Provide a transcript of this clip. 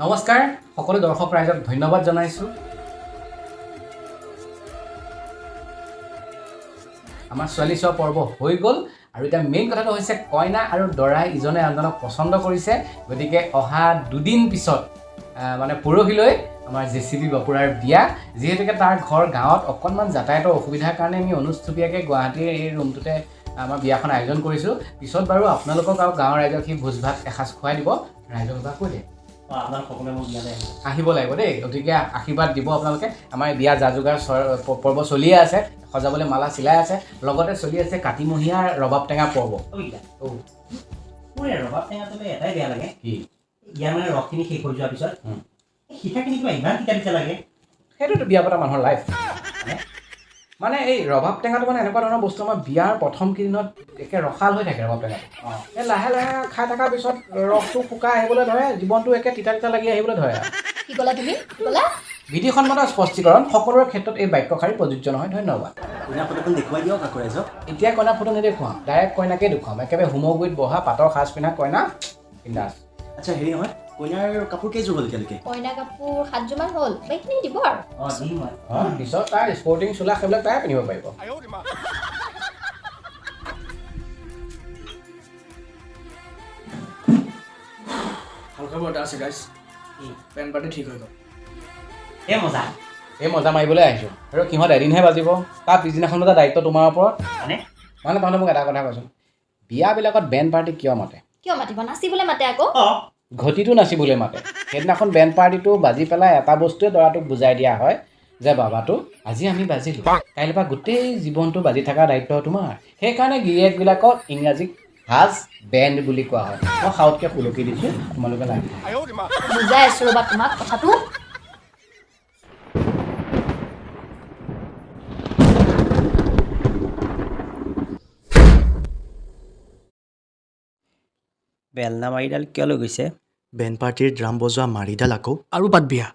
নমস্কাৰ সকলো দৰ্শক ৰাইজক ধন্যবাদ জনাইছোঁ আমাৰ ছোৱালী চোৱা পৰ্ব হৈ গ'ল আৰু এটা মেইন কথাটো হৈছে কইনা আৰু দৰাই ইজনে আনজনক পছন্দ কৰিছে গতিকে অহা দুদিন পিছত মানে পৰহিলৈ আমাৰ জেচিবি বাপুৰাৰ বিয়া যিহেতুকে তাৰ ঘৰ গাঁৱত অকণমান যাতায়াতৰ অসুবিধাৰ কাৰণে আমি অনুষ্ঠুপীয়াকৈ গুৱাহাটীৰ এই ৰুমটোতে আমাৰ বিয়াখন আয়োজন কৰিছোঁ পিছত বাৰু আপোনালোকক আৰু গাঁৱৰ ৰাইজক সি ভোজ ভাত এসাঁজ খুৱাই দিব ৰাইজক এবাৰ কৈ দিয়ে আহিব লাগিব দেই গতিকে আশীৰ্বাদ দিব আপোনালোকে আমাৰ বিয়া যা যোগাৰ পৰ্ব চলিয়ে আছে সজাবলৈ মালা চিলাই আছে লগতে চলি আছে কাতিমহীয়াৰ ৰবাব টেঙা পৰ্ব মোৰ ৰবাব টেঙাটো এটাই বেয়া লাগে কি ইয়াৰ মানে ৰসখিনি শেষ হৈ যোৱাৰ পিছত সিঠাখিনি কিবা ইমান তিতা তিতা লাগে সেইটোতো বিয়া পতা মানুহৰ লাইফ মানে এই ৰবাব টেঙাটো মানে এনেকুৱা ধৰণৰ বস্তু আমাৰ বিয়াৰ প্ৰথম কেইদিনত একে ৰসাল হৈ থাকে ৰবাব টেঙাটো এই লাহে লাহে খাই থকাৰ পিছত ৰসটো শুকাই আহিবলৈ ধৰে জীৱনটো একে তিতা তিতা লাগি আহিবলৈ ধৰে কি ক'লা তুমি কি ক'লা বিধিসন্মত স্পষ্টীকৰণ সকলোৰে ক্ষেত্ৰত এই বাক্যশাৰী প্ৰযোজ্য নহয় ধন্যবাদ কইনা ফটোখন দেখুৱাই দিয়ক আকৌ ৰাইজক এতিয়া কইনা ফটো নেদেখুৱাম ডাইৰেক্ট কইনাকে দেখুৱাম একেবাৰে হোমগুৰিত বহা পাটৰ সাজ পিন্ধা কইনা বিন্দাছ আচ্ছা হেৰি নহয় কইনাৰ কাপোৰ কেইযোৰ হ'ল এতিয়ালৈকে কইনা কাপোৰ 7যোৰমান হ'ল বাকীখিনি দিব আৰু দিম মই পিছত তাই স্পৰ্টিং চোলা সেইবিলাক তাই পিন্ধিব পাৰিব ভাল খবৰ এটা আছে গাইজ পেন পাৰ্টি ঠিক হৈ গ'ল এই মজা এই মজা মাৰিবলৈ আহিছোঁ আৰু সিহঁত এদিনহে বাজিব তাৰ পিছদিনাখন বজা দায়িত্ব তোমাৰ ওপৰত মানে তহঁতে মোক এটা কথা কৈছোঁ বিয়াবিলাকত বেণ্ড পাৰ্টি কিয় মাতে কিয় মাতিব নাচিবলৈ মাতে আকৌ ঘটিটো নাচিবলৈ মাতে সেইদিনাখন বেণ্ড পাৰ্টিটো বাজি পেলাই এটা বস্তুৱে দৰাটোক বুজাই দিয়া হয় যে বাবাটো আজি আমি বাজিলোঁ কাইলৈ পৰা গোটেই জীৱনটো বাজি থকা দায়িত্ব তোমাৰ সেইকাৰণে গিৰিয়েকবিলাকক ইংৰাজীত হাজ বেণ্ড বুলি কোৱা হয় মই সাউতকৈ সুলকি দিছোঁ তোমালোকে লাগে বুজাই আছোঁ ৰ'বা তোমাক কথাটো বেলনা মাৰিডাল কিয় লৈ গৈছে বেণ্ড পাৰ্টিৰ ড্ৰাম বজোৱা মাৰিডাল আকৌ আৰু বাদ বিয়া